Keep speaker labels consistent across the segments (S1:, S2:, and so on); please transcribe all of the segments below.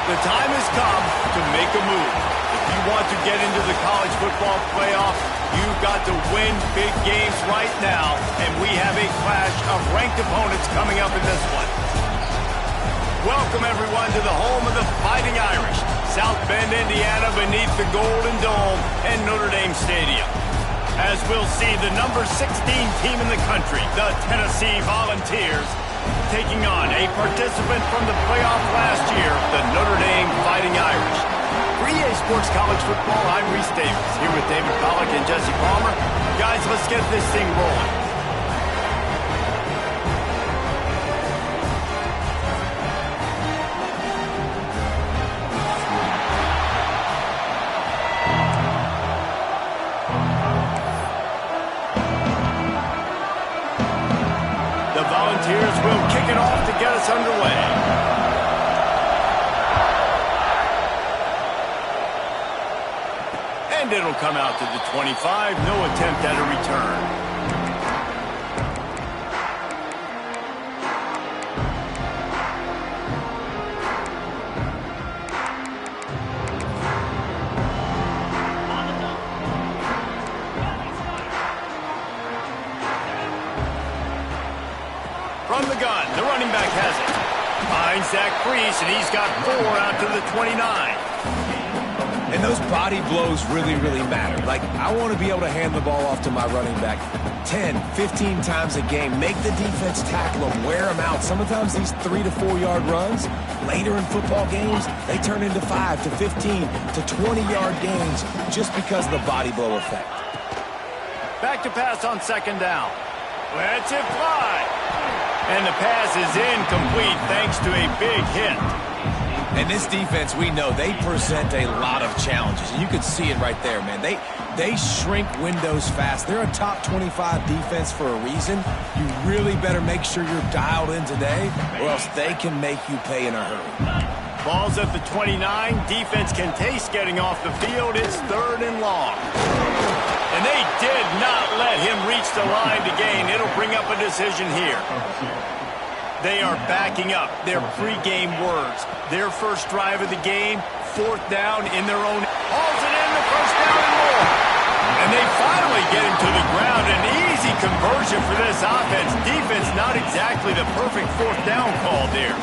S1: The time has come to make a move. If you want to get into the college football playoff, you've got to win big games right now, and we have a clash of ranked opponents coming up in this one. Welcome, everyone, to the home of the Fighting Irish, South Bend, Indiana, beneath the Golden Dome and Notre Dame Stadium. As we'll see, the number 16 team in the country, the Tennessee Volunteers, taking on a participant from the playoff last year, the Notre Dame Fighting Irish. For EA Sports College Football, I'm Reese Davis, here with David Pollack and Jesse Palmer. Guys, let's get this thing rolling. The Volunteers will kick it off to get us underway. And it'll come out to the 25. No attempt at a return. From the gun, the running back has it. Finds Zach Priest, and he's got 4 out to the 29.
S2: And those body blows really, really matter. Like, I want to be able to hand the ball off to my running back 10, 15 times a game. Make the defense tackle them, wear them out. Sometimes these 3 to 4 yard runs, later in football games, they turn into 5 to 15 to 20 yard gains just because of the body blow effect.
S1: Back to pass on second down. Lets it fly. And the pass is incomplete thanks to a big hit.
S2: And this defense, we know, they present a lot of challenges. And you can see it right there, man. They shrink windows fast. They're a top 25 defense for a reason. You really better make sure you're dialed in today, or else they can make you pay in a hurry.
S1: Ball's at the 29. Defense can taste getting off the field. It's 3rd and long. And they did not let him reach the line to gain. It'll bring up a decision here. They are backing up their pregame words. Their first drive of the game, 4th down in their own. Hauls it in, the first down and more. And they finally get him to the ground. An easy conversion for this offense. Defense not exactly the perfect 4th down call there.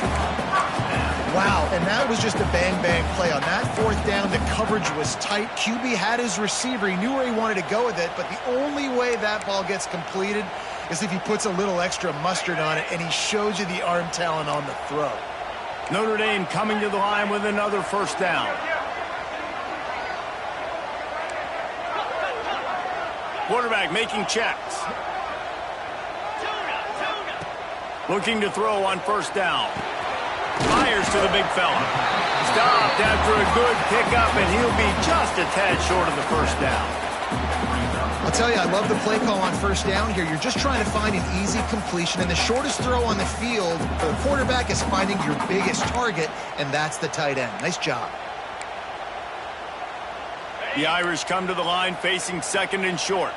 S3: Wow, and that was just a bang-bang play. On that 4th down, the coverage was tight. QB had his receiver. He knew where he wanted to go with it, but the only way that ball gets completed is if he puts a little extra mustard on it, and he shows you the arm talent on the throw.
S1: Notre Dame coming to the line with another 1st down. Quarterback making checks. Looking to throw on 1st down. Fires to the big fella. Stopped after a good pickup, and he'll be just a tad short of the 1st down.
S3: I'll tell you, I love the play call on 1st down here. You're just trying to find an easy completion, and the shortest throw on the field for the quarterback is finding your biggest target, and that's the tight end. Nice job.
S1: The Irish come to the line facing 2nd and short.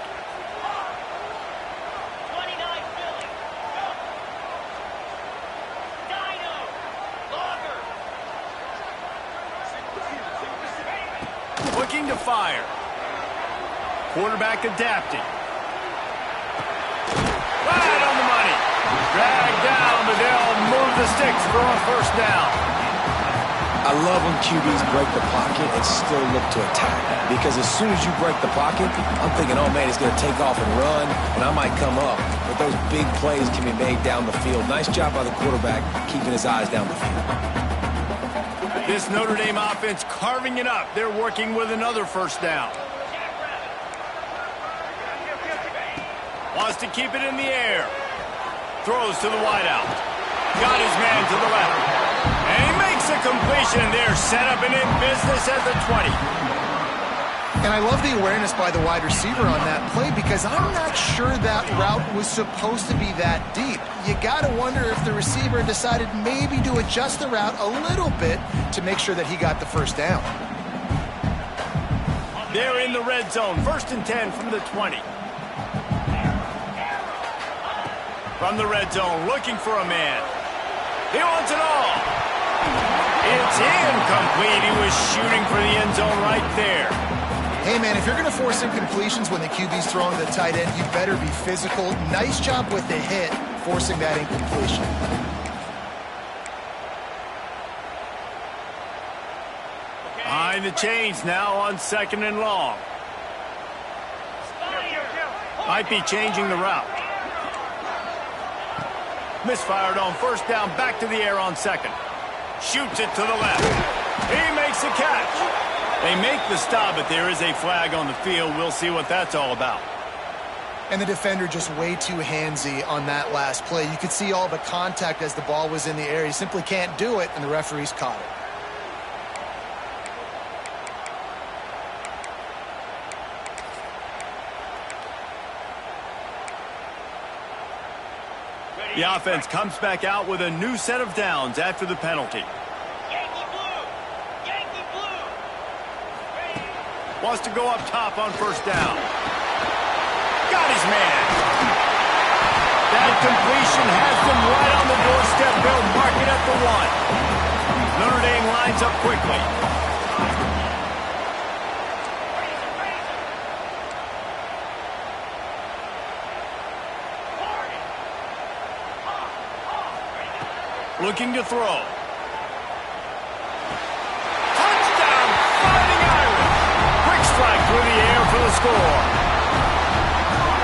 S1: Looking to fire. Quarterback adapting. Right on the money. Dragged down, but they'll move the sticks for a 1st down.
S2: I love when QBs break the pocket and still look to attack. Because as soon as you break the pocket, I'm thinking, oh man, he's going to take off and run, and I might come up. But those big plays can be made down the field. Nice job by the quarterback keeping his eyes down the field.
S1: This Notre Dame offense carving it up. They're working with another 1st down. Wants to keep it in the air. Throws to the wideout. Got his man to the left. And he makes a completion. They're set up and in business at the 20.
S3: And I love the awareness by the wide receiver on that play, because I'm not sure that route was supposed to be that deep. You got to wonder if the receiver decided maybe to adjust the route a little bit to make sure that he got the 1st down.
S1: They're in the red zone. 1st and 10 from the 20. From the red zone, looking for a man. He wants it all. It's incomplete. He was shooting for the end zone right there.
S3: Hey, man, if you're going to force incompletions when the QB's throwing the tight end, you better be physical. Nice job with the hit, forcing that incompletion.
S1: Behind the chains now on 2nd and long. Might be changing the route. Misfired on 1st down, back to the air on 2nd. Shoots it to the left. He makes the catch. They make the stop, but there is a flag on the field. We'll see what that's all about.
S3: And the defender just way too handsy on that last play. You could see all the contact as the ball was in the air. He simply can't do it, and the referees caught it.
S1: The offense comes back out with a new set of downs after the penalty. Wants to go up top on 1st down. Got his man. That completion has them right on the doorstep. They'll mark it at the 1. Notre Dame lines up quickly. Looking to throw. Touchdown, Fighting Irish. Quick strike through the air for the score.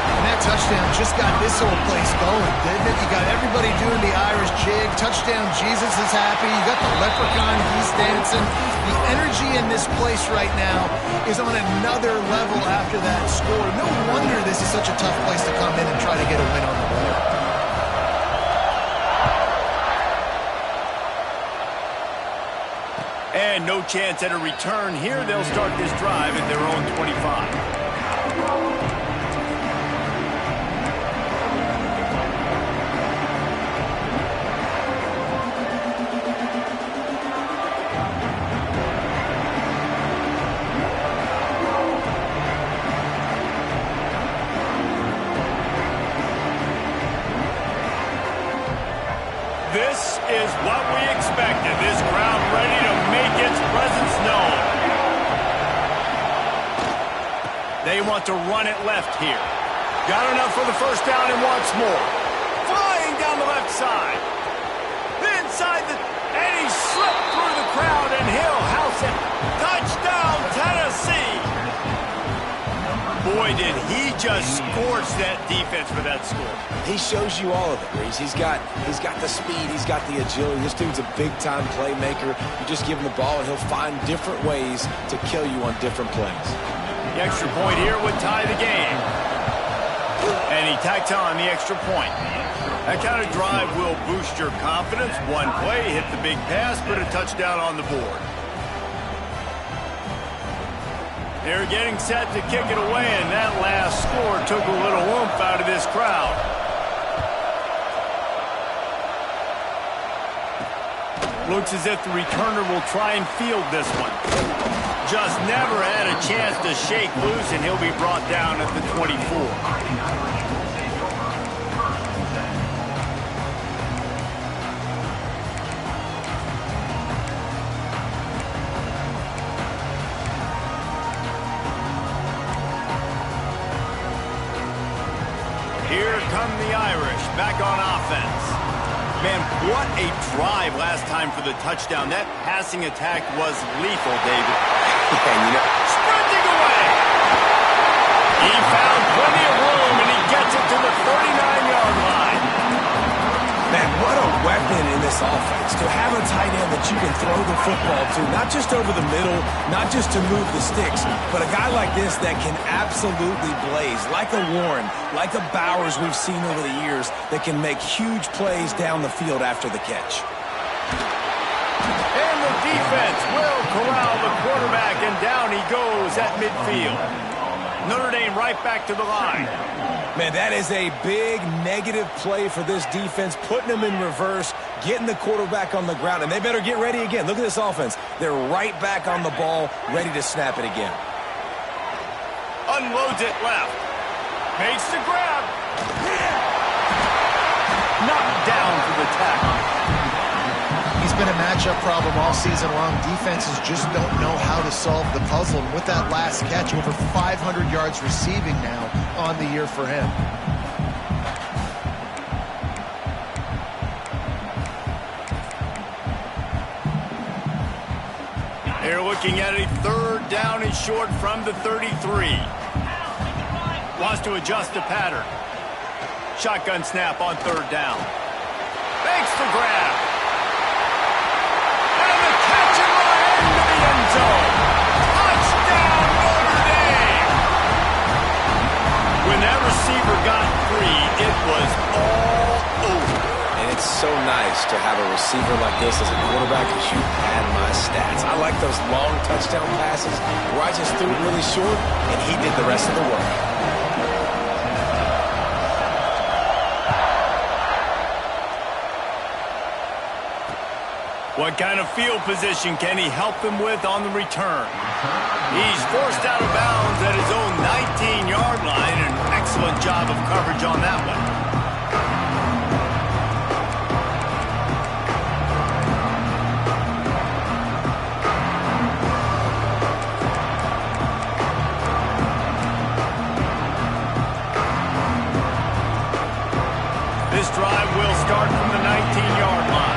S3: And that touchdown just got this whole place going, didn't it? You got everybody doing the Irish jig. Touchdown, Jesus is happy. You got the leprechaun, he's dancing. The energy in this place right now is on another level after that score. No wonder this is such a tough place to come in and try to get a win on the board.
S1: And no chance at a return here. They'll start this drive at their own 25. This is what we expected. This crowd ready to make its presence known. They want to run it left here. Got enough for the 1st down and wants more. Flying down the left side. Inside and he slipped through the crowd and he'll house it. Touchdown, Tennessee. Boy, did he just scorch that defense for that score.
S2: He shows you all of it, Reese. He's got the speed, he's got the agility. This dude's a big-time playmaker. You just give him the ball, and he'll find different ways to kill you on different plays.
S1: The extra point here would tie the game. And he tacks on the extra point. That kind of drive will boost your confidence. One play, hit the big pass, put a touchdown on the board. They're getting set to kick it away, and that last score took a little oomph out of this crowd. Looks as if the returner will try and field this one. Just never had a chance to shake loose, and he'll be brought down at the 24. Here come the Irish, back on offense. Man, what a drive last time for the touchdown. That passing attack was lethal, David. Sprinting away. He found plenty of room, and he gets it to the 39-yard line.
S2: Man, what a weapon in this offense to have a tight end that you can throw the football to, not just over the middle, not just to move the sticks, but a guy like this that can absolutely blaze, like a Warren, like a Bowers we've seen over the years, that can make huge plays down the field after the catch.
S1: And the defense will corral the quarterback, and down he goes at midfield. Notre Dame right back to the line.
S2: Man, that is a big negative play for this defense, putting them in reverse, getting the quarterback on the ground, and they better get ready again. Look at this offense. They're right back on the ball, ready to snap it again.
S1: Unloads it left. Makes the grab. Knocked down for the tackle.
S3: He's been a matchup problem all season long. Defenses just don't know how to solve the puzzle. And with that last catch, over 500 yards receiving now on the year for him.
S1: They're looking at a third down and short from the 33. Wants to adjust the pattern. Shotgun snap on third down. Makes the grab. And the catch in the end of the end zone. Touchdown, Notre Dame. When that receiver got free, it was all over.
S2: And it's so nice to have a receiver like this as a quarterback because you had my stats. I like those long touchdown passes where I just threw it really short and he did the rest of the work.
S1: What kind of field position can he help them with on the return? He's forced out of bounds at his own 19-yard line. An excellent job of coverage on that one. This drive will start from the 19-yard line.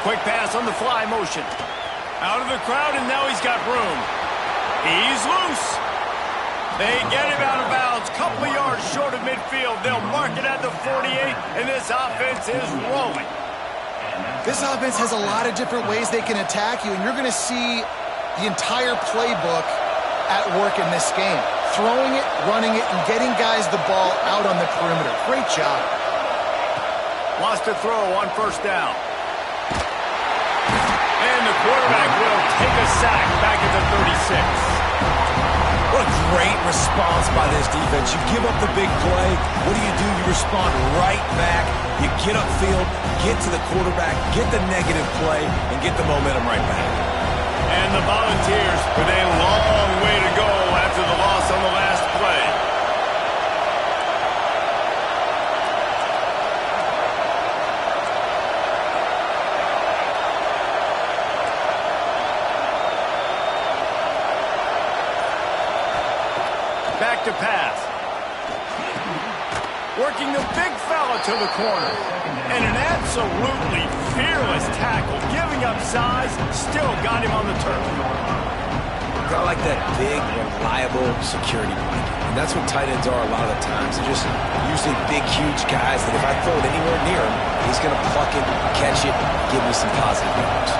S1: Quick pass on the fly motion. Out of the crowd, and now he's got room. He's loose. They get him out of bounds. Couple of yards short of midfield. They'll mark it at the 48, and this offense is rolling.
S3: This offense has a lot of different ways they can attack you, and you're going to see the entire playbook at work in this game. Throwing it, running it, and getting guys the ball out on the perimeter. Great job.
S1: Wants to throw on first down. And the quarterback will take a sack back at the 36.
S2: What a great response by this defense. You give up the big play. What do? You respond right back. You get upfield, get to the quarterback, get the negative play, and get the momentum right back.
S1: And the Volunteers with a long way to go after the loss on the last play. Back to pass. Working the big fella to the corner. And an absolutely fearless tackle. Giving up size, still got him on the turf.
S2: I like that big, reliable security blanket. And that's what tight ends are a lot of the times. They're just usually big, huge guys that if I throw it anywhere near him, he's going to pluck it, catch it, give me some positive yards.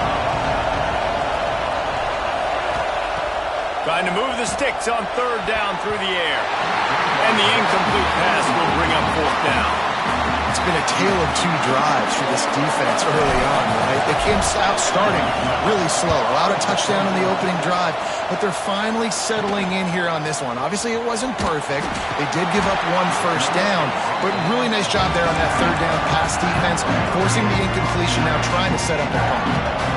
S1: Trying to move the sticks on third down through the air. And the incomplete pass will bring up fourth down.
S3: It's been a tale of two drives for this defense early on, right? They came out starting really slow. Allowed a touchdown in the opening drive, but they're finally settling in here on this one. Obviously, it wasn't perfect. They did give up one first down, but really nice job there on that third down pass defense, forcing the incompletion, now trying to set up a punt.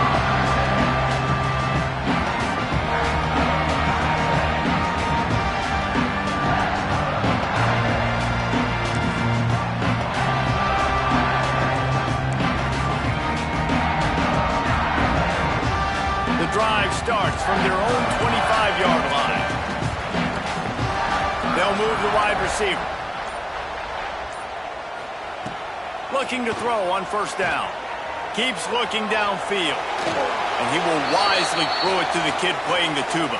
S1: Drive starts from their own 25-yard line. They'll move the wide receiver. Looking to throw on first down. Keeps looking downfield. And he will wisely throw it to the kid playing the tuba.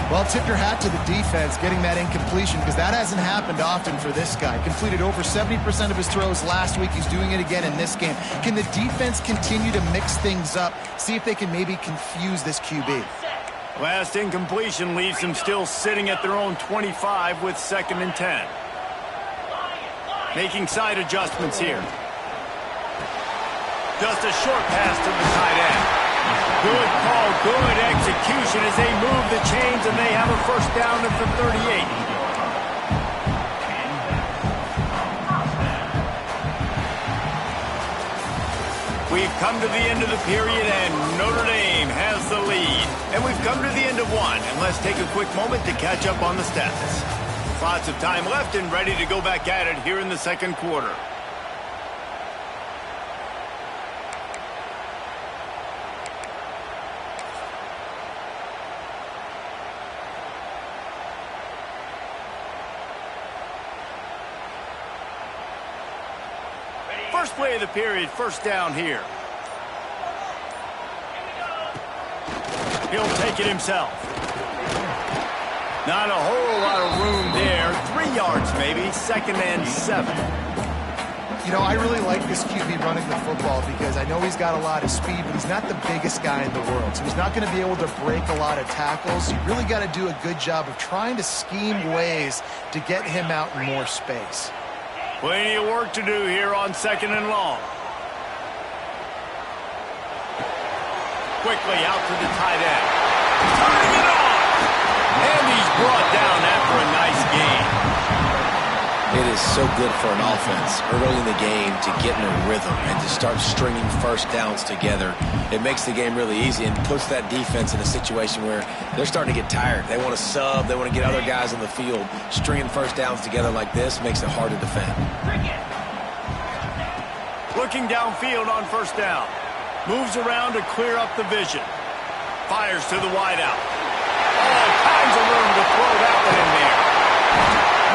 S3: Well, tip your hat to the defense getting that incompletion because that hasn't happened often for this guy. Completed over 70% of his throws last week. He's doing it again in this game. Can the defense continue to mix things up? See if they can maybe confuse this QB.
S1: Last incompletion leaves them still sitting at their own 25 with 2nd and 10. Making side adjustments here. Just a short pass to the tight end. Good call, good execution as they move the chains and they have a first down at the 38. We've come to the end of the period and Notre Dame has the lead. And we've come to the end of one. And let's take a quick moment to catch up on the stats. Lots of time left and ready to go back at it here in the second quarter. First play of the period, first down here. He'll take it himself. Not a whole lot of room there. 3 yards maybe, 2nd and 7.
S3: You know, I really like this QB running the football because I know he's got a lot of speed, but he's not the biggest guy in the world. So he's not going to be able to break a lot of tackles. You really got to do a good job of trying to scheme ways to get him out in more space.
S1: Plenty of work to do here on 2nd and long. Quickly out to the tight end. Turning it on! And he's brought down after a nice gain.
S2: It is so good for an offense early in the game to get in a rhythm and to start stringing first downs together. It makes the game really easy and puts that defense in a situation where they're starting to get tired. They want to sub. They want to get other guys on the field. Stringing first downs together like this makes it hard to defend.
S1: Looking downfield on first down. Moves around to clear up the vision. Fires to the wideout. All kinds of room to throw that one in there.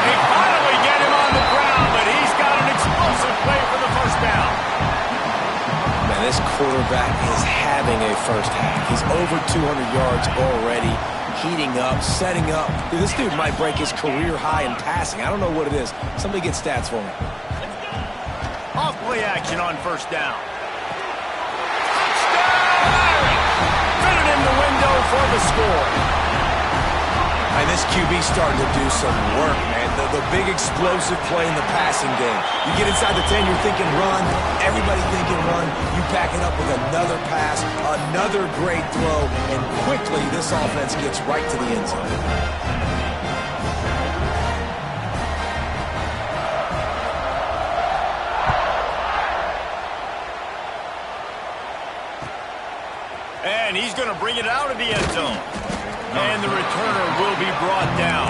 S1: They finally get him on the ground, but he's got an explosive play for the first down.
S2: Man, this quarterback is having a first half. He's over 200 yards already, heating up, setting up. Dude, this dude might break his career high in passing. I don't know what it is. Somebody get stats for me.
S1: Off play action on first down. Touchdown! Fitted in the window for the score.
S2: And this QB's starting to do some work, man. The big explosive play in the passing game. You get inside the 10, you're thinking run. Everybody thinking run. You back it up with another pass, another great throw, and quickly this offense gets right to the end zone.
S1: And he's going to bring it out of the end zone. And the returner will be brought down.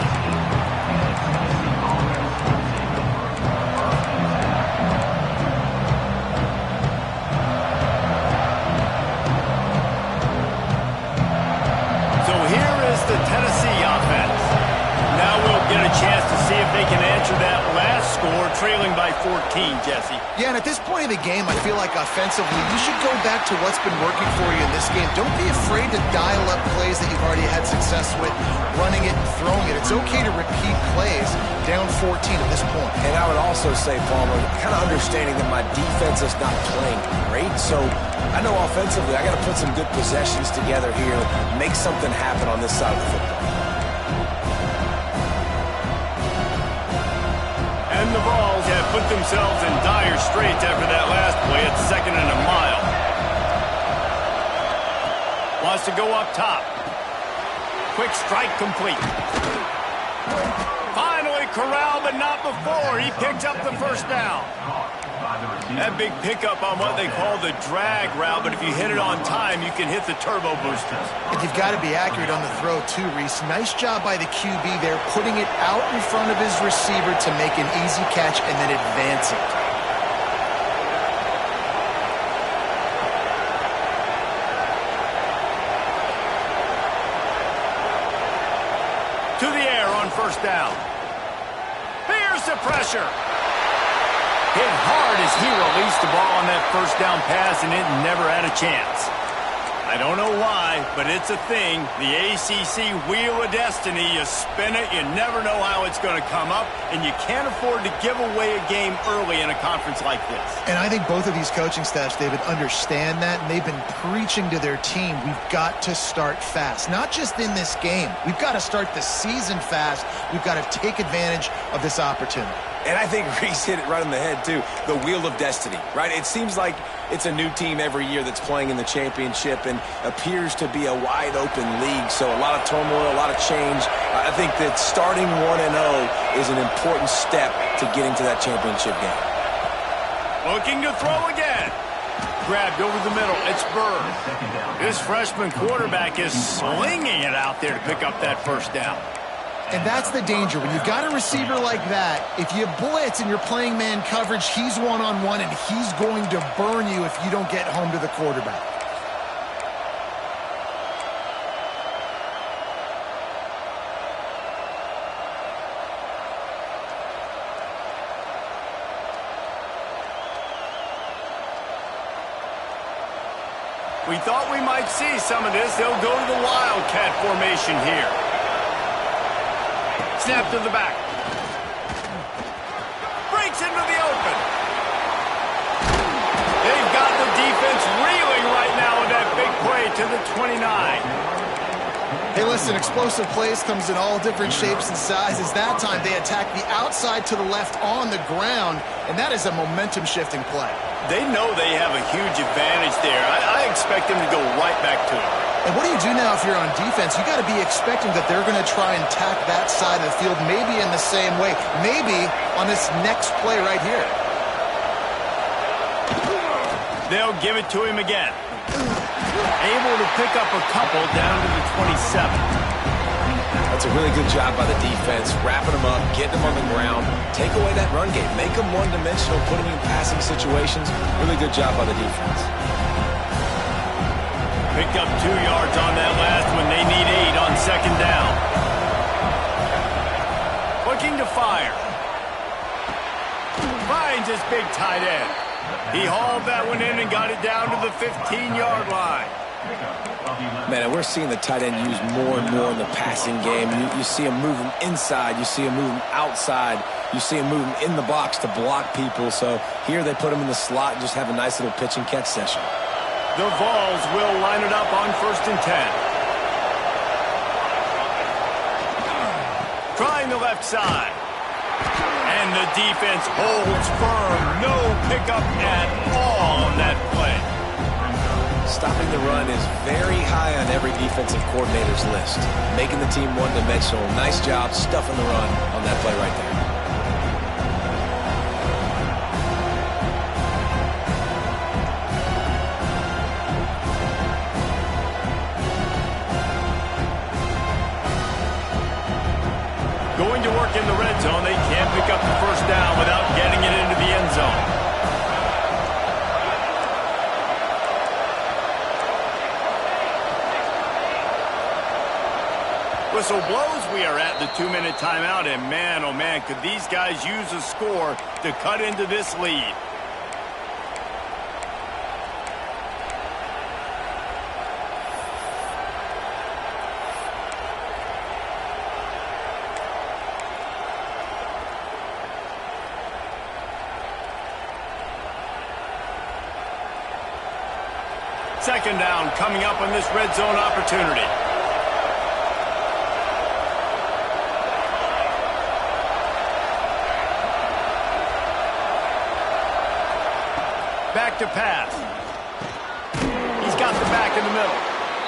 S1: So here is the Tennessee offense. Now we'll get a chance to see if they can answer that last score, trailing by 14, Jesse.
S3: Yeah, and at this point of the game, I feel like offensively, you should go back to what's been working for you in this game. Don't be afraid to dial up plays that you've already had success with, running it and throwing it. It's okay to repeat plays down 14 at this point.
S2: And I would also say, Palmer, kind of understanding that my defense is not playing great, so I know offensively I got to put some good possessions together here, make something happen on this side of the football.
S1: And the Vols have put themselves in dire straits after that last play at 2nd and a mile. Wants to go up top. Quick strike complete. Finally corralled, but not before. He picked up the first down. That big pickup on what they call the drag route, but if you hit it on time, you can hit the turbo boosters.
S3: And you've got to be accurate on the throw too, Reese. Nice job by the QB there, putting it out in front of his receiver to make an easy catch and then advance it.
S1: To the air on first down. Here's the pressure. Hit hard as he released the ball on that first down pass, and it never had a chance. I don't know why, but it's a thing. The ACC Wheel of Destiny, you spin it, you never know how it's going to come up, and you can't afford to give away a game early in a conference like this.
S3: And I think both of these coaching staffs, David, understand that, and they've been preaching to their team, we've got to start fast. Not just in this game. We've got to start the season fast. We've got to take advantage of this opportunity.
S2: And I think Reese hit it right on the head, too. The Wheel of Destiny, right? It seems like it's a new team every year that's playing in the championship and appears to be a wide-open league. So a lot of turmoil, a lot of change. I think that starting 1-0 is an important step to getting to that championship game.
S1: Looking to throw again. Grabbed over the middle. It's Bird. This freshman quarterback is slinging it out there to pick up that first down.
S3: And that's the danger. When you've got a receiver like that, if you blitz and you're playing man coverage, he's one-on-one, and he's going to burn you if you don't get home to the quarterback.
S1: We thought we might see some of this. They'll go to the Wildcat formation here. Snap to the back. Breaks into the open. They've got the defense reeling right now with that big play to the 29.
S3: Hey, listen, explosive plays comes in all different shapes and sizes. That time they attack the outside to the left on the ground, and that is a momentum-shifting play.
S1: They know they have a huge advantage there. I expect them to go right back to it.
S3: And what do you do now if you're on defense? You got to be expecting that they're going to try and tack that side of the field, maybe in the same way, maybe on this next play right here.
S1: They'll give it to him again. Able to pick up a couple down to the 27.
S2: That's a really good job by the defense, wrapping them up, getting them on the ground, take away that run game, make them one-dimensional, put them in passing situations. Really good job by the defense.
S1: Picked up 2 yards on that last one. They need 8 on second down. Looking to fire. Finds his big tight end. He hauled that one in and got it down to the 15-yard line.
S2: Man, and we're seeing the tight end used more and more in the passing game. You see him move him inside. You see him move him outside. You see him move him in the box to block people. So here they put him in the slot and just have a nice little pitch and catch session.
S1: The Vols will line it up on 1st and 10. Trying the left side. And the defense holds firm. No pickup at all on that play.
S2: Stopping the run is very high on every defensive coordinator's list. Making the team one-dimensional. Nice job stuffing the run on that play right there.
S1: Going to work in the red zone. They can't pick up the first down without getting it into the end zone. Whistle blows. We are at the 2-minute timeout, and man, oh man, could these guys use a score to cut into this lead. Second down coming up on this red zone opportunity. Back to pass. He's got the back in the middle.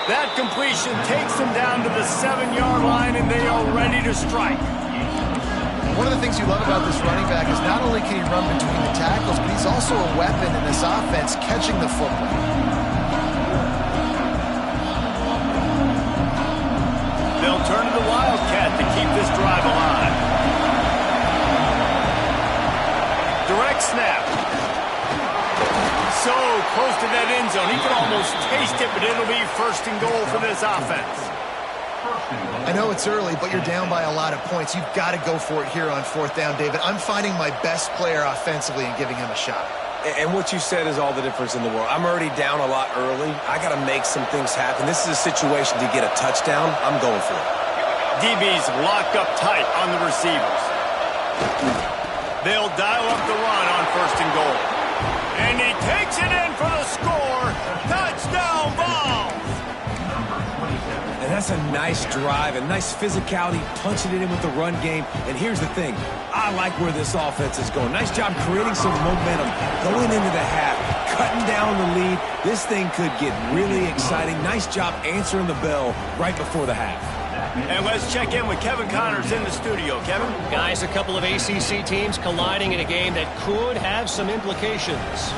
S1: That completion takes him down to the 7-yard line, and they are ready to strike.
S3: One of the things you love about this running back is not only can he run between the tackles, but he's also a weapon in this offense catching the football.
S1: They'll turn to the Wildcat to keep this drive alive. Direct snap. So close to that end zone. He can almost taste it, but it'll be 1st and goal for this offense.
S3: I know it's early, but you're down by a lot of points. You've got to go for it here on 4th down, David. I'm finding my best player offensively and giving him a shot.
S2: And what you said is all the difference in the world. I'm already down a lot early. I got to make some things happen. This is a situation to get a touchdown. I'm going for it.
S1: DB's locked up tight on the receivers. They'll dial up the run on 1st and goal. And he takes it in for the score. Touchdown, Vols!
S2: And that's a nice drive, a nice physicality, punching it in with the run game. And here's the thing. I like where this offense is going. Nice job creating some momentum, going into the half, cutting down the lead. This thing could get really exciting. Nice job answering the bell right before the half.
S1: And let's check in with Kevin Connors in the studio. Kevin?
S4: Guys, a couple of ACC teams colliding in a game that could have some implications.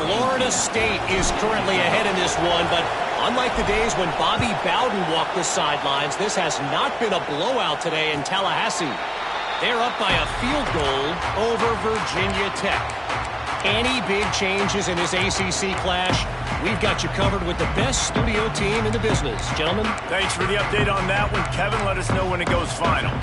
S4: Florida State is currently ahead in this one, but unlike the days when Bobby Bowden walked the sidelines, this has not been a blowout today in Tallahassee. They're up by a field goal over Virginia Tech. Any big changes in this ACC clash, we've got you covered with the best studio team in the business. Gentlemen.
S1: Thanks for the update on that one, Kevin. Let us know when it goes final.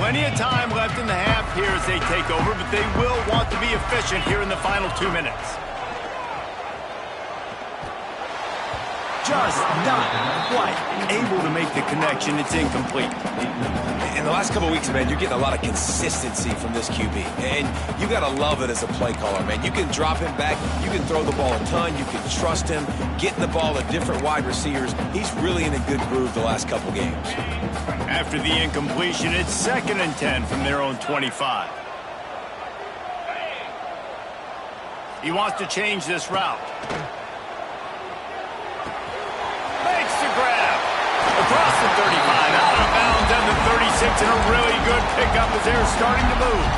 S1: Plenty of time left in the half here as they take over, but they will want to be efficient here in the final 2 minutes. just not quite able to make the connection. It's incomplete.
S2: In the last couple of weeks, man, you're getting a lot of consistency from this QB. And you got to love it as a play caller, man. You can drop him back. You can throw the ball a ton. You can trust him, getting the ball to different wide receivers. He's really in a good groove the last couple games.
S1: After the incompletion, it's 2nd and 10 from their own 25. He wants to change this route. Makes the grab. Across the 35, out of bounds, and the 36, and a really good pickup as they're starting to move.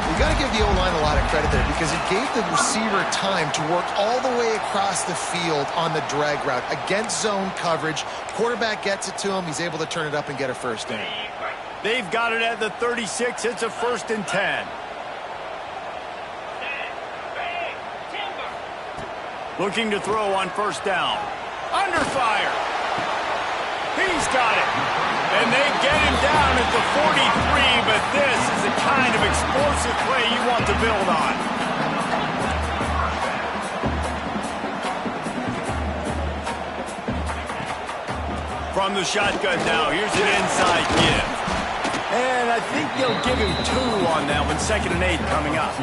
S3: You got to give the O-line a lot of credit there because it gave the receiver time to work all the way across the field on the drag route against zone coverage. Quarterback gets it to him. He's able to turn it up and get a first down.
S1: They've got it at the 36. It's a 1st and 10. Looking to throw on 1st down. Under fire. He's got it. And they get him down at the 43, but this is the kind of explosive play you want to build on. From the shotgun now, here's an inside give. And I think they'll give him 2 on that one. 2nd and 8 coming up.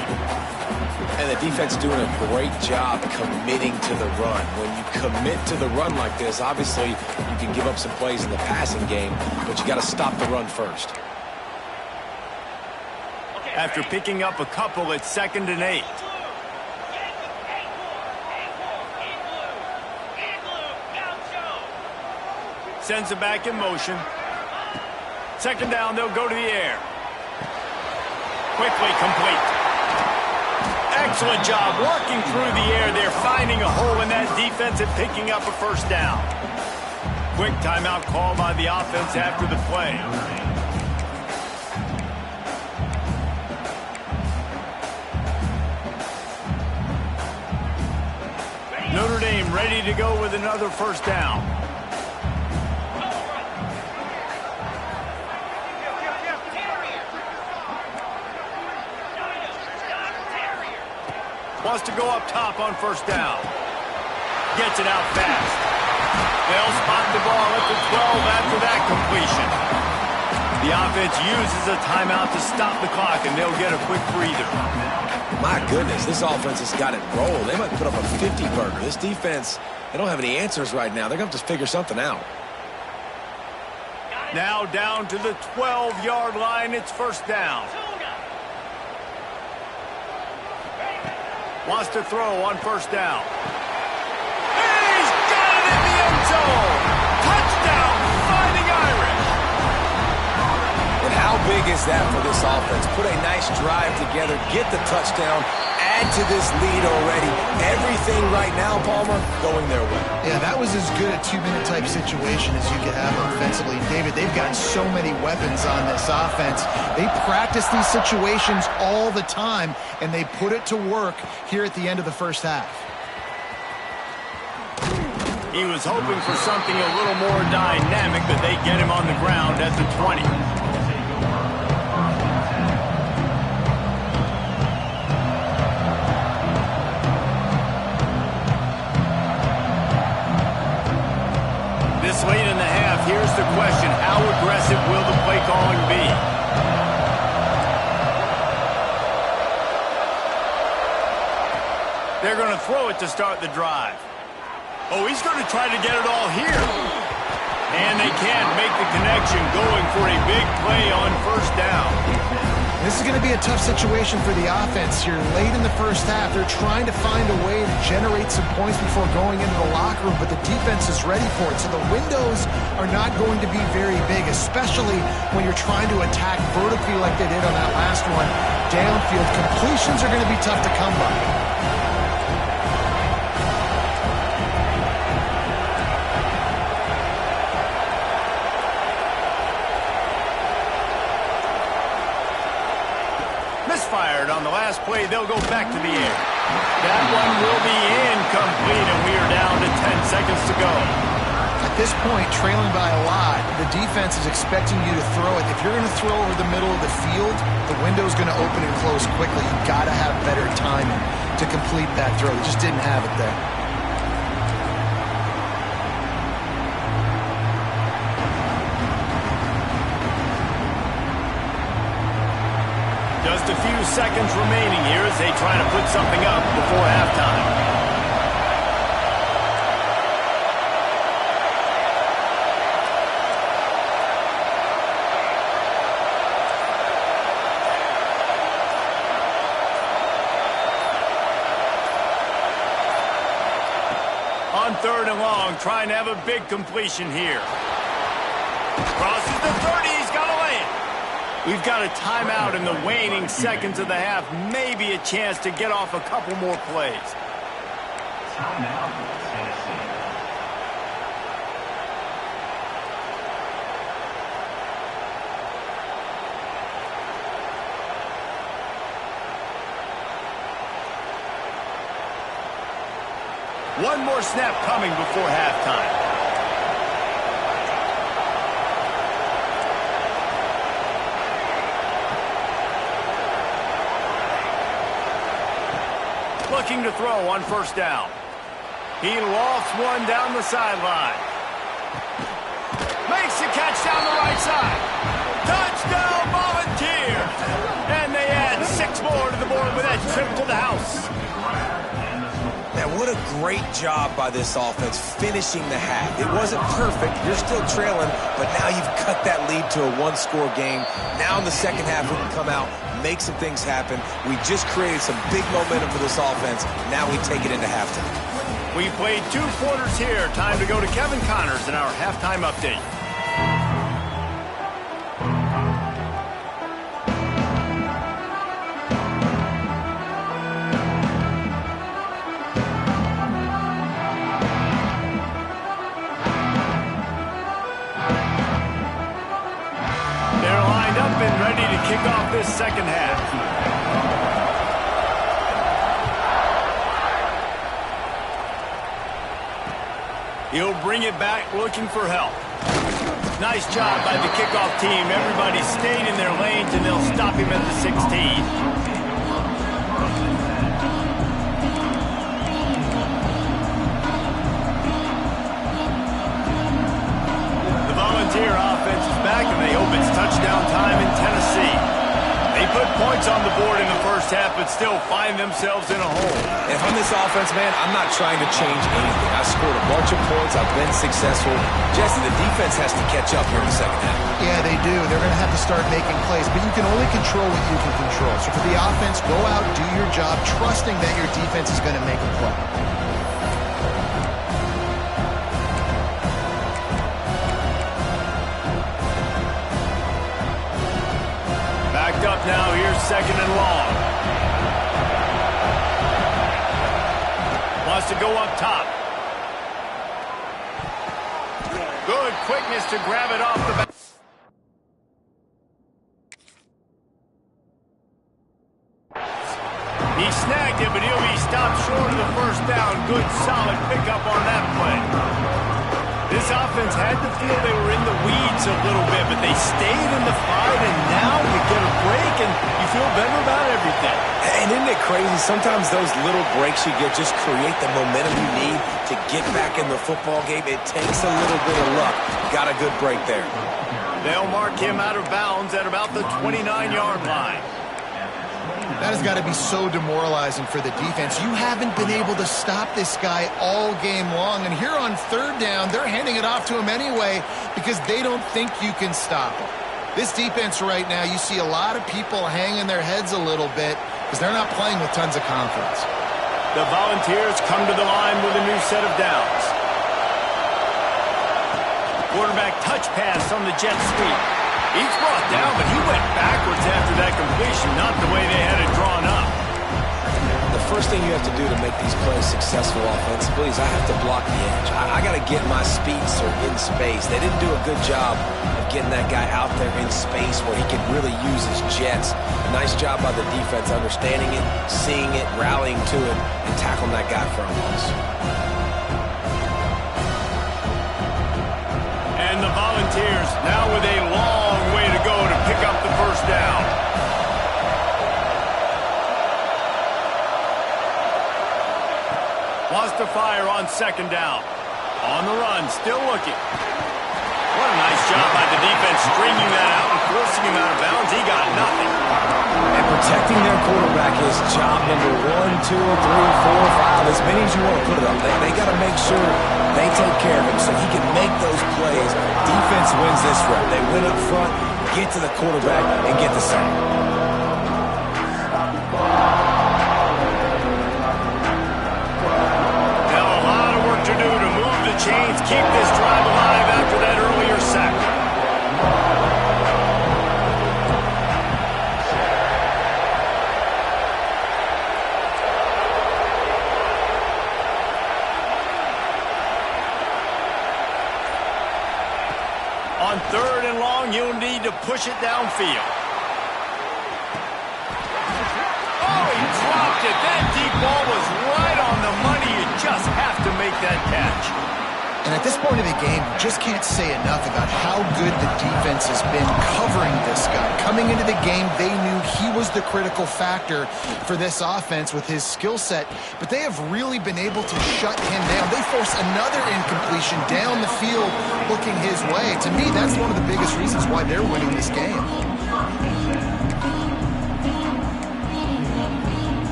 S2: And the defense doing a great job committing to the run. When you commit to the run like this, obviously you can give up some plays in the passing game, but you got to stop the run first.
S1: After picking up a couple, it's 2nd and 8. Sends it back in motion. 2nd down, they'll go to the air. Quickly complete. Excellent job working through the air. They're finding a hole in that defense and picking up a 1st down. Quick timeout call by the offense after the play. Notre Dame ready to go with another 1st down. Wants to go up top on 1st down. Gets it out fast. They'll spot the ball at the 12 after that completion. The offense uses a timeout to stop the clock, and they'll get a quick breather.
S2: My goodness, this offense has got it rolled. They might put up a 50-burger. This defense, they don't have any answers right now. They're going to have to figure something out.
S1: Now down to the 12-yard line. It's 1st down. Wants to throw on 1st down. He's got it in the end zone. Touchdown, Fighting Irish.
S2: And how big is that for this offense? Put a nice drive together, get the touchdown, add to this lead already. Everything right now, Palmer, going their way.
S3: Yeah, that was as good a 2-minute type situation as you could have offensively. David, they've got so many weapons on this offense. They practice these situations all the time, and they put it to work here at the end of the 1st half.
S1: He was hoping for something a little more dynamic, but they get him on the ground at the 20. This late in the half, here's the question. How aggressive will the play calling be? They're going to throw it to start the drive. Oh, he's going to try to get it all here. And they can't make the connection, going for a big play on 1st down.
S3: This is going to be a tough situation for the offense here. Late in the 1st half, they're trying to find a way to generate some points before going into the locker room, but the defense is ready for it. So the windows are not going to be very big, especially when you're trying to attack vertically like they did on that last one. Downfield completions are going to be tough to come by.
S1: Misfired on the last play. They'll go back to the air. That one will be incomplete, and we are down to 10 seconds to go.
S3: At this point, trailing by a lot, the defense is expecting you to throw it. If you're going to throw over the middle of the field, the window's going to open and close quickly. You've got to have better timing to complete that throw. They just didn't have it there.
S1: a few seconds remaining here as they try to put something up before halftime. On 3rd and long, trying to have a big completion here. Crosses the 30, he's got to lay it. We've got a timeout in the waning seconds of the half. Maybe a chance to get off a couple more plays.
S5: Timeout, Tennessee.
S1: One more snap coming before halftime. Looking to throw on 1st down. He lofts one down the sideline. Makes the catch down the right side. Touchdown, Volunteers! And they add 6 more to the board with that trip to the house.
S2: Man, what a great job by this offense finishing the half. It wasn't perfect. You're still trailing, but now you've cut that lead to a 1-score game. Now in the second half, we can come out, make some things happen. We just created some big momentum for this offense. Now we take it into halftime.
S1: We played 2 quarters here. Time to go to Kevin Connors in our halftime update. Kick off this second half. He'll bring it back looking for help. Nice job by the kickoff team. Everybody stayed in their lanes and they'll stop him at the 16. The Volunteer offense is back and they hope it's touchdown time in Tennessee. They put points on the board in the first half, but still find themselves in a hole.
S2: And from this offense, man, I'm not trying to change anything. I scored a bunch of points. I've been successful. Jesse, the defense has to catch up here in the second half.
S3: Yeah, they do. They're going to have to start making plays, but you can only control what you can control. So for the offense, go out, do your job, trusting that your defense is going to make a play.
S1: Up now, here's 2nd and long. Wants to go up top. Good quickness to grab it off the back. He snagged it, but he'll be stopped short of the 1st down. Good, solid pickup on that play. This offense had to feel they were in the weeds a little bit, but they stayed in the fight, and now you get a break, and you feel better about everything.
S2: And isn't it crazy? Sometimes those little breaks you get just create the momentum you need to get back in the football game. It takes a little bit of luck. Got a good break there.
S1: They'll mark him out of bounds at about the 29-yard line.
S3: That has got to be so demoralizing for the defense. You haven't been able to stop this guy all game long. And here on 3rd down, they're handing it off to him anyway because they don't think you can stop him. This defense right now, you see a lot of people hanging their heads a little bit because they're not playing with tons of confidence.
S1: The Volunteers come to the line with a new set of downs. Quarterback touch pass on the jet sweep. He's brought down, but he went backwards after that completion, not the way they had it drawn up.
S2: The first thing you have to do to make these plays successful offensively is I have to block the edge. I got to get my speedster in space. They didn't do a good job of getting that guy out there in space where he could really use his jets. A nice job by the defense understanding it, seeing it, rallying to it, and tackling that guy for a loss.
S1: And the Volunteers now with a long way to go to pick up the 1st down. Wants to fire on 2nd down. On the run, still looking. What a nice job by the defense stringing that out and forcing him out of bounds. He got nothing.
S2: And protecting their quarterback is job number 1, 2, 3, 4, 5, as many as you want to put it up. They got to make sure they take care of him so he can make those plays. Defense wins this rep. They win up front, get to the quarterback, and get the sack.
S1: Now a lot of work to do to move the chains, keep this drive alive after that earlier sack. On 3rd and long, you'll need to push it downfield. Oh, he dropped it. That deep ball was right on the money. You just have to make that catch.
S3: And at this point of the game, you just can't say enough about how good the defense has been covering this guy. Coming into the game, they knew he was the critical factor for this offense with his skill set, but they have really been able to shut him down. They force another incompletion down the field looking his way. To me, that's one of the biggest reasons why they're winning this game.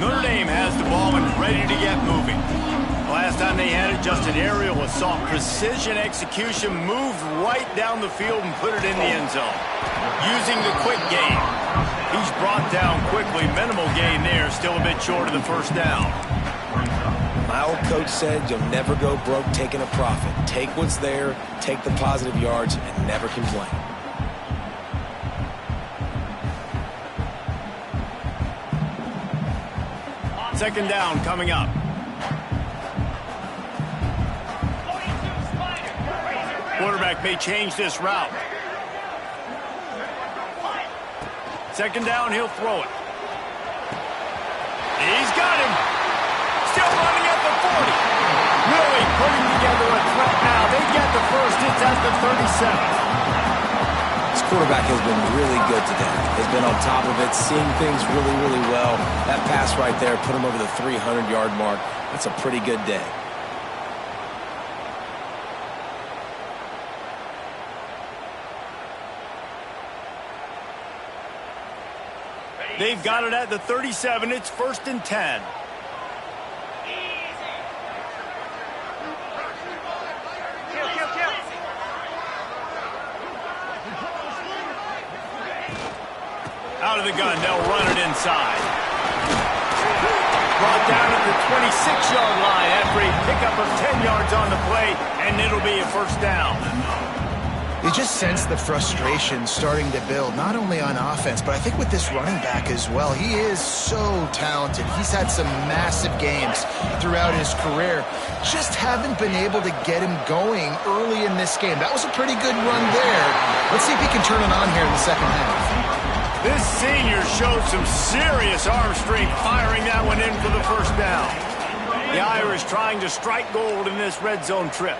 S1: Notre Dame has the ball and ready to get moving. Last time they had it, just an aerial assault. Precision execution, moved right down the field and put it in the end zone. Using the quick game. He's brought down quickly. Minimal gain there, still a bit short of the first down.
S2: My old coach said you'll never go broke taking a profit. Take what's there, take the positive yards, and never complain.
S1: Second down coming up. Quarterback may change this route. Second down, he'll throw it. He's got him. Still running at the 40. Really putting together a threat now. They get the first. It's at the 37.
S2: This quarterback has been really good today. Has been on top of it, seeing things really, really well. That pass right there put him over the 300-yard mark. That's a pretty good day.
S1: They've got it at the 37. It's 1st and 10. Out of the gun, they'll run it inside. Brought down at the 26-yard line after a pickup of 10 yards on the play, and it'll be a first down.
S3: You just sense the frustration starting to build, not only on offense, but I think with this running back as well. He is so talented. He's had some massive games throughout his career. Just haven't been able to get him going early in this game. That was a pretty good run there. Let's see if he can turn it on here in the second half.
S1: This senior showed some serious arm strength firing that one in for the first down. The Irish trying to strike gold in this red zone trip.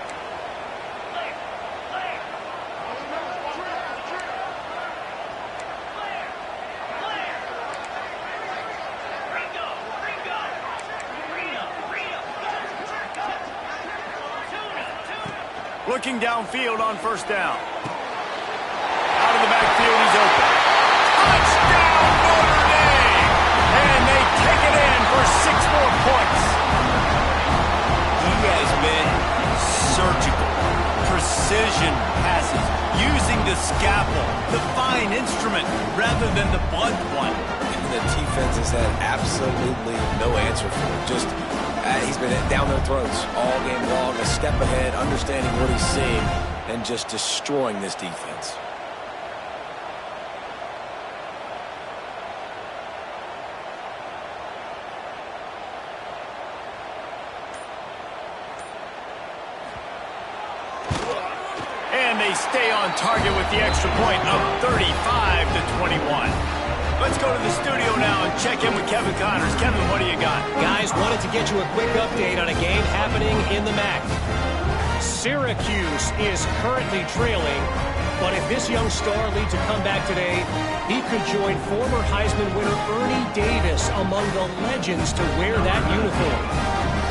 S1: Looking downfield on first down. Out of the backfield, he's open. Touchdown, Notre Dame! And they take it in for 6 more points. He has been surgical. Precision passes. Using the scalpel, the fine instrument, rather than the blunt one.
S2: And the defense has had absolutely no answer for him. Just he's been down their throats all game long, a step ahead, understanding what he's seeing, and just destroying this defense.
S1: And they stay on target with the extra point of 35-21. Let's go to the studio now and check in with Kevin Connors. Kevin, what do you got?
S4: Guys, wanted to get you a quick update on a game happening in the MAC. Syracuse is currently trailing, but if this young star leads a comeback today, he could join former Heisman winner Ernie Davis among the legends to wear that uniform.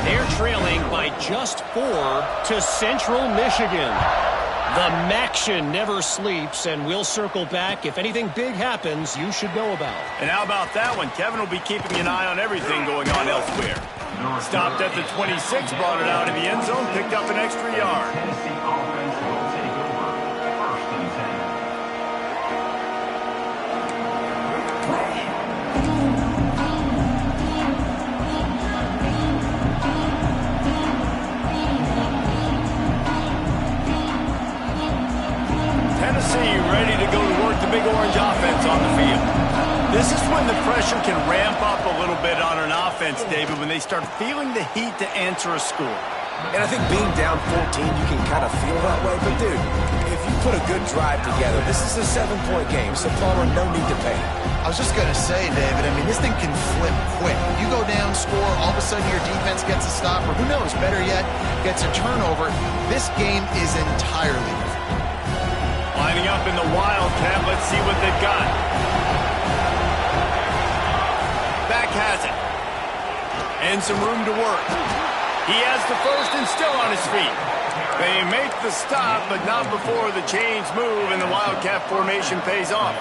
S4: They're trailing by just 4 to Central Michigan. The Maction never sleeps, and we'll circle back. If anything big happens, you should know about.
S1: And how about that one? Kevin will be keeping an eye on everything going on elsewhere. Stopped at the 26, brought it out in the end zone, picked up an extra yard.
S5: Tennessee offense will take over. 1st and 10.
S1: Tennessee ready to go to work the Big Orange offense on the field. This is when the pressure can ramp up a little bit on an offense, David, when they start feeling the heat to answer a score.
S2: And I think being down 14, you can kind of feel that way. But, dude, if you put a good drive together, this is a 7-point game, so Palmer, no need to panic.
S3: I was just going to say, David, I mean, this thing can flip quick. You go down, score, all of a sudden your defense gets a stop, or who knows, better yet, gets a turnover. This game is entirely different.
S1: Lining up in the Wildcat, let's see what they've got. Back has it. And some room to work. He has the first and still on his feet. They make the stop, but not before the chains move and the Wildcat formation pays off.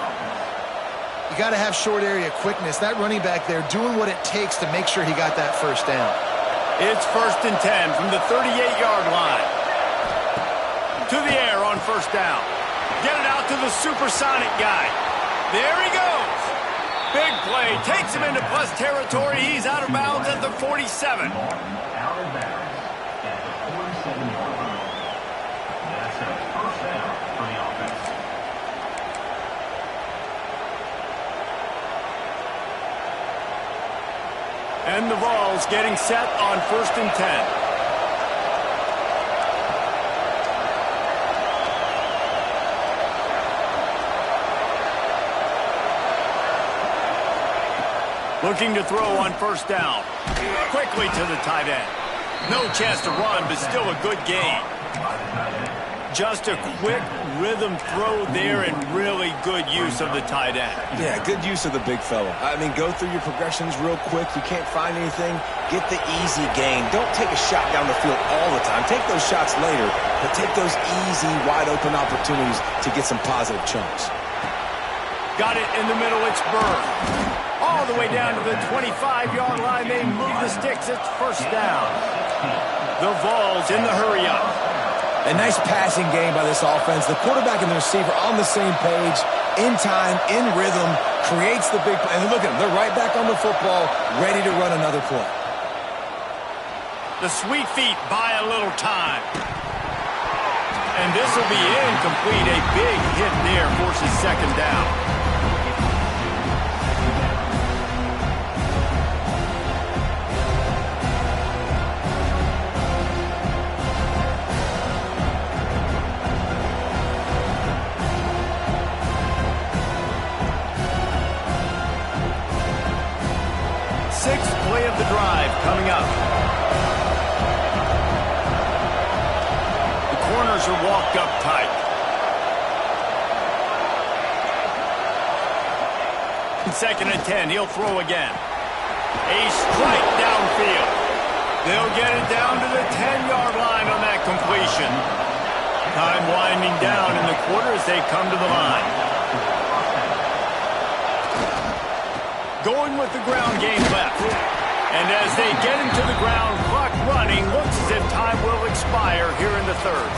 S3: You got to have short area quickness. That running back there doing what it takes to make sure he got that first down.
S1: It's 1st and 10 from the 38-yard line. To the air on 1st down. Get it out to the supersonic guy. There he goes. Big play. Takes him into plus territory. He's out of bounds at the 47.
S5: Out of bounds at the 47-yard line. That's a 1st down for the offense.
S1: And the Vols getting set on 1st and 10. Looking to throw on 1st down. Quickly to the tight end. No chance to run, but still a good gain. Just a quick rhythm throw there and really good use of the tight end.
S2: Yeah, good use of the big fella. I mean, go through your progressions real quick. You can't find anything. Get the easy gain. Don't take a shot down the field all the time. Take those shots later, but take those easy, wide-open opportunities to get some positive chunks.
S1: Got it in the middle. It's Bird. All the way down to the 25-yard line. They move the sticks. It's 1st down. The Vols in the hurry-up.
S2: A nice passing game by this offense. The quarterback and the receiver on the same page, in time, in rhythm, creates the big play. And look at them. They're right back on the football, ready to run another play.
S1: The sweet feet buy a little time. And this will be incomplete. A big hit there forces 2nd down. Sixth play of the drive coming up. The corners are walked up tight. 2nd and 10. He'll throw again. A strike downfield. They'll get it down to the 10-yard line on that completion. Time winding down in the quarter as they come to the line. Going with the ground game left. And as they get into the ground, clock running, looks as if time will expire here in the 3rd.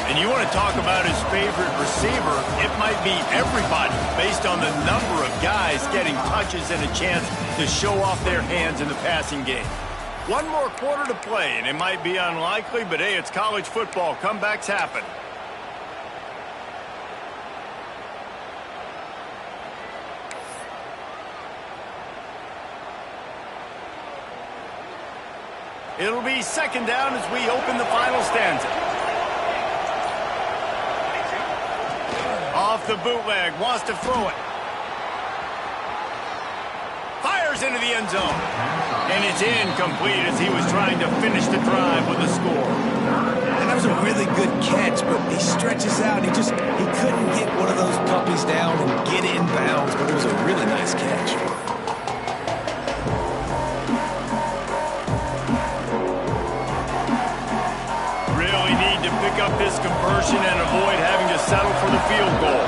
S1: And you want to talk about his favorite receiver, it might be everybody based on the number of guys getting touches and a chance to show off their hands in the passing game. One more quarter to play, and it might be unlikely, but hey, it's college football. Comebacks happen. It'll be 2nd down as we open the final stanza. Off the bootleg, wants to throw it. Fires into the end zone. And it's incomplete as he was trying to finish the drive with a score.
S2: And that was a really good catch, but he stretches out. He couldn't get one of those puppies down and get it in bounds, but it was a really nice catch.
S1: Really need to pick up this conversion possession and avoid having to settle for the field goal.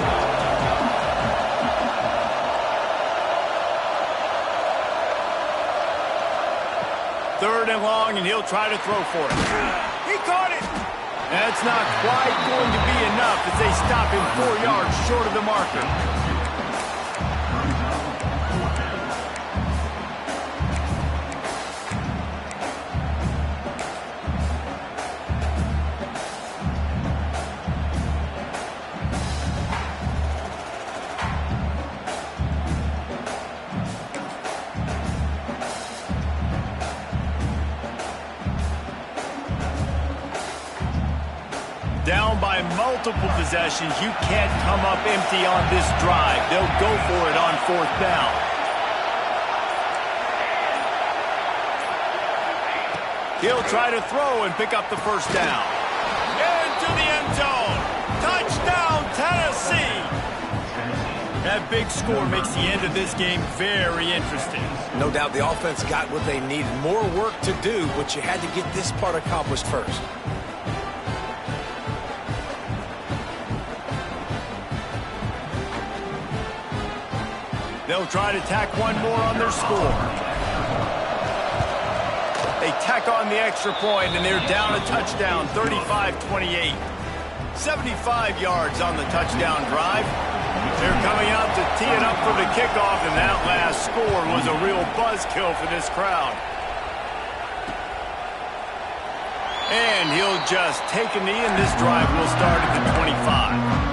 S1: Third and long, and he'll try to throw for it. He caught it! That's not quite going to be enough as they stop him 4 yards short of the marker. Down by multiple possessions, you can't come up empty on this drive. They'll go for it on 4th down. He'll try to throw and pick up the first down. Into the end zone. Touchdown, Tennessee! That big score makes the end of this game very interesting.
S2: No doubt the offense got what they needed. More work to do, but you had to get this part accomplished first.
S1: They'll try to tack one more on their score. They tack on the extra point, and they're down a touchdown, 35-28. 75 yards on the touchdown drive. They're coming out to tee it up for the kickoff, and that last score was a real buzzkill for this crowd. And he'll just take a knee, and this drive will start at the 25.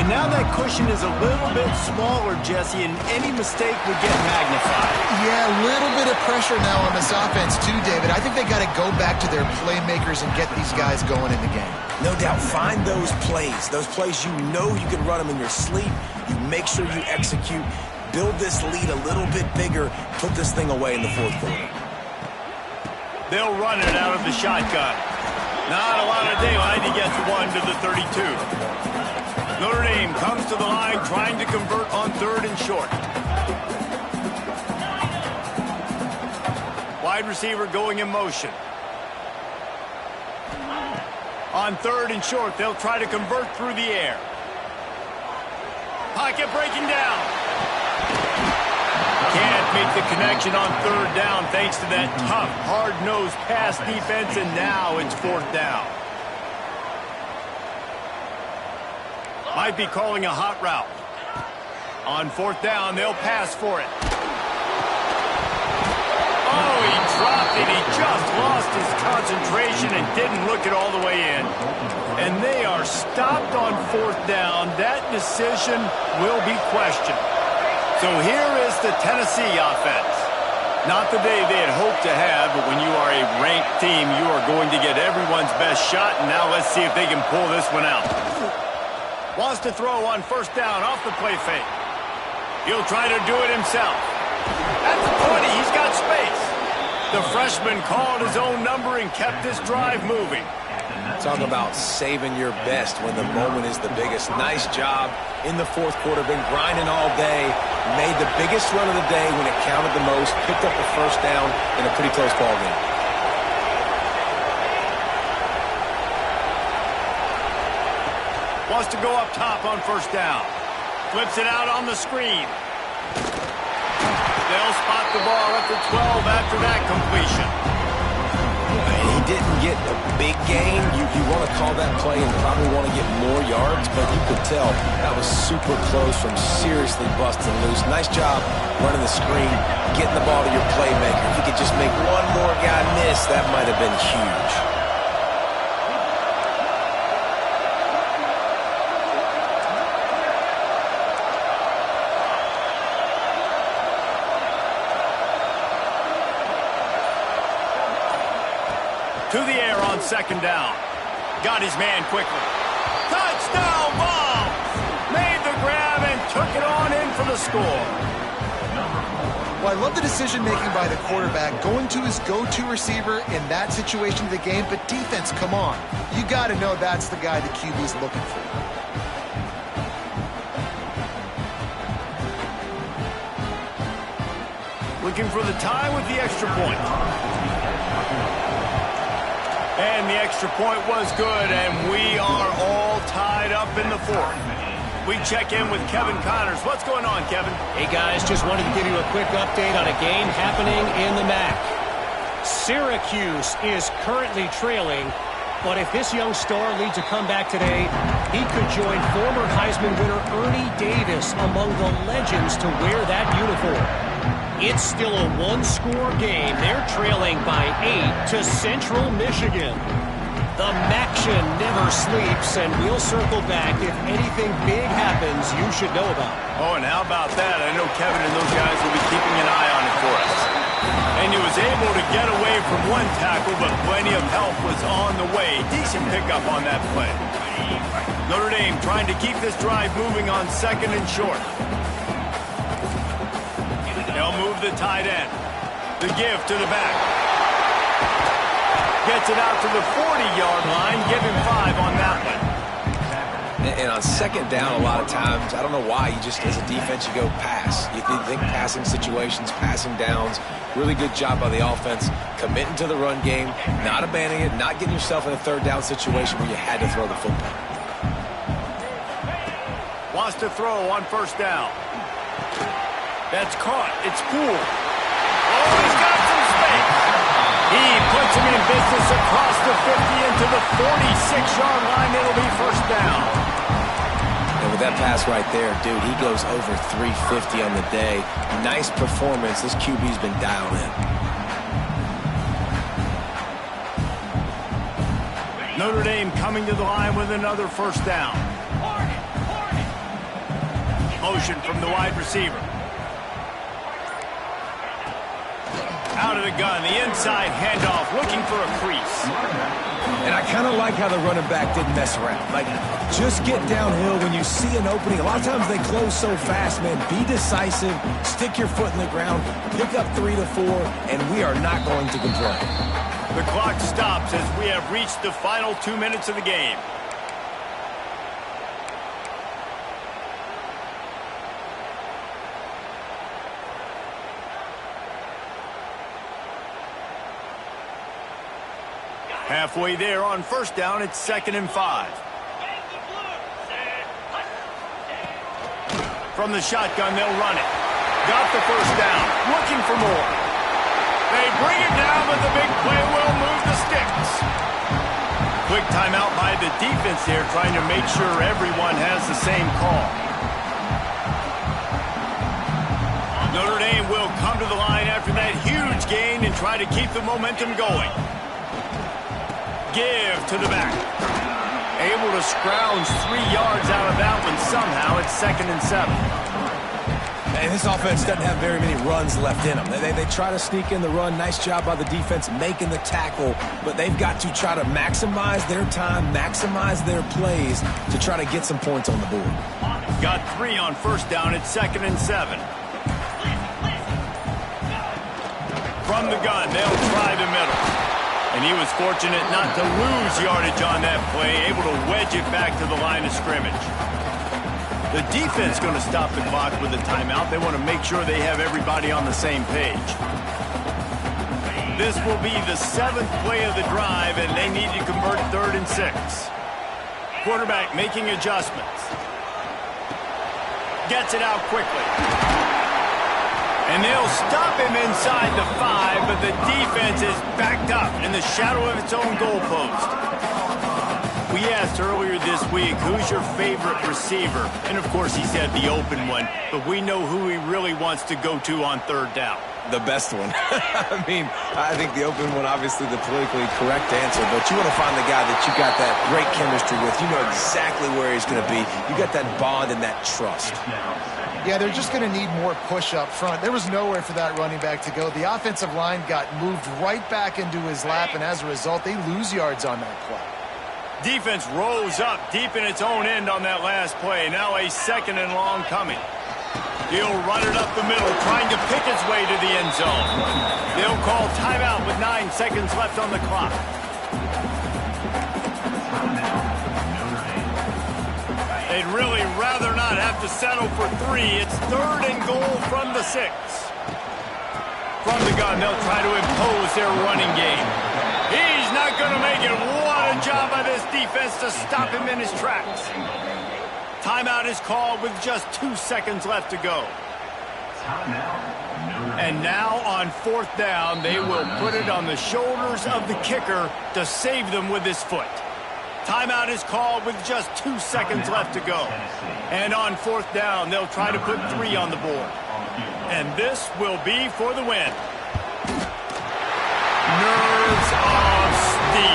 S1: And now that cushion is a little bit smaller, Jesse, and any mistake would get magnified.
S3: Yeah, a little bit of pressure now on this offense too, David. I think they got to go back to their playmakers and get these guys going in the game.
S2: No doubt, find those plays you know you can run them in your sleep. You make sure you execute, build this lead a little bit bigger, put this thing away in the 4th quarter.
S1: They'll run it out of the shotgun. Not a lot of daylight. He gets one to the 32. Notre Dame comes to the line trying to convert on 3rd and short. Wide receiver going in motion. On 3rd and short, they'll try to convert through the air. Pocket breaking down. Can't make the connection on 3rd down thanks to that tough, hard-nosed pass defense, and now it's 4th down. Might be calling a hot route. On 4th down, they'll pass for it. Oh, he dropped it. He just lost his concentration and didn't look it all the way in. And they are stopped on 4th down. That decision will be questioned. So here is the Tennessee offense. Not the day they had hoped to have, but when you are a ranked team, you are going to get everyone's best shot. And now let's see if they can pull this one out. Wants to throw on 1st down off the play fake. He'll try to do it himself. At the 20, he's got space. The freshman called his own number and kept this drive moving.
S2: Talk about saving your best when the moment is the biggest. Nice job in the 4th quarter. Been grinding all day. Made the biggest run of the day when it counted the most. Picked up the 1st down in a pretty close ball game.
S1: Wants to go up top on 1st down. Flips it out on the screen. They'll spot the ball at the 12 after that completion.
S2: He didn't get a big gain. You want to call that play and probably want to get more yards, but you could tell that was super close from seriously busting loose. Nice job running the screen, getting the ball to your playmaker. If you could just make one more guy miss, that might have been huge.
S1: To the air on 2nd down. Got his man quickly. Touchdown, Vols! Made the the score.
S3: Well, I love the decision-making by the quarterback, going to his go-to receiver in that situation of the game, but defense, come on. You got to know that's the guy the QB's looking for.
S1: Looking for the tie with the extra point. And the extra point was good, and we are all tied up in the fourth. We check in with Kevin Connors. What's going on, Kevin?
S4: Hey, guys, just wanted to give you a quick update on a game happening in the MAC. Syracuse is currently trailing, but if this young star leads a comeback today, he could join former Heisman winner Ernie Davis among the legends to wear that uniform. It's still a one-score game. They're trailing by 8 to Central Michigan. The MACtion never sleeps, and we'll circle back if anything big happens you should know about.
S1: Oh, and how about that? I know Kevin and those guys will be keeping an eye on it for us. And he was able to get away from one tackle, but plenty of help was on the way. Decent pickup on that play. Notre Dame trying to keep this drive moving on 2nd and short. They'll move the tight end. The give to the back. Gets it out to the 40-yard line. Give him 5 on that one.
S2: And on 2nd down, a lot of times, I don't know why, you just, as a defense, you go pass. You think passing situations, passing downs. Really good job by the offense, committing to the run game, not abandoning it, not getting yourself in a 3rd down situation where you had to throw the football.
S1: Wants to throw on 1st down. That's caught. It's Poole. Oh, he's got some space. He puts him in business across the 50 into the 46-yard line. It'll be 1st down.
S2: And with that pass right there, dude, he goes over 350 on the day. Nice performance. This QB's been dialed in.
S1: Notre Dame coming to the line with another 1st down. Motion from the wide receiver. Out of the gun, the inside handoff, looking for a crease.
S2: And I kind of like how the running back didn't mess around. Like, just get downhill when you see an opening. A lot of times they close so fast, man. Be decisive, stick your foot in the ground, pick up 3 to 4, and we are not going to complain.
S1: The clock stops as we have reached the final 2 minutes of the game. Halfway there on 1st down, it's 2nd and 5. From the shotgun, they'll run it. Got the 1st down, looking for more. They bring it down, but the big play will move the sticks. Quick timeout by the defense there, trying to make sure everyone has the same call. Notre Dame will come to the line after that huge gain and try to keep the momentum going. Give to the back. Able to scrounge 3 yards out of that one somehow. It's 2nd and 7.
S2: And this offense doesn't have very many runs left in them. They try to sneak in the run. Nice job by the defense making the tackle. But they've got to try to maximize their time, maximize their plays to try to get some points on the board.
S1: Got 3 on 1st down. It's 2nd and 7. From the gun, they'll try the middle. And he was fortunate not to lose yardage on that play, able to wedge it back to the line of scrimmage. The defense going to stop the clock with a timeout. They want to make sure they have everybody on the same page. This will be the 7th play of the drive, and they need to convert 3rd and 6. Quarterback making adjustments. Gets it out quickly. And they'll stop him inside the 5, but the defense is backed up in the shadow of its own goalpost. We asked earlier this week, who's your favorite receiver? And, of course, he said the open one, but we know who he really wants to go to on 3rd down.
S2: The best one. I mean, I think the open one, obviously the politically correct answer, but you want to find the guy that you got that great chemistry with. You know exactly where he's going to be. You got that bond and that trust.
S3: Yeah, they're just going to need more push up front. There was nowhere for that running back to go. The offensive line got moved right back into his lap, and as a result, they lose yards on that play.
S1: Defense rose up deep in its own end on that last play. Now a 2nd and long coming. He'll run it up the middle, trying to pick his way to the end zone. They'll call timeout with 9 seconds left on the clock. They'd really rather not have to settle for 3. It's 3rd and goal from the 6. From the gun, they'll try to impose their running game. He's not going to make it. What a job by this defense to stop him in his tracks. Timeout is called with just 2 seconds left to go. And now on 4th down, they will put it on the shoulders of the kicker to save them with his foot. Timeout is called with just 2 seconds left to go. And on 4th down, they'll try to put 3 on the board. And this will be for the win. Nerves of steel.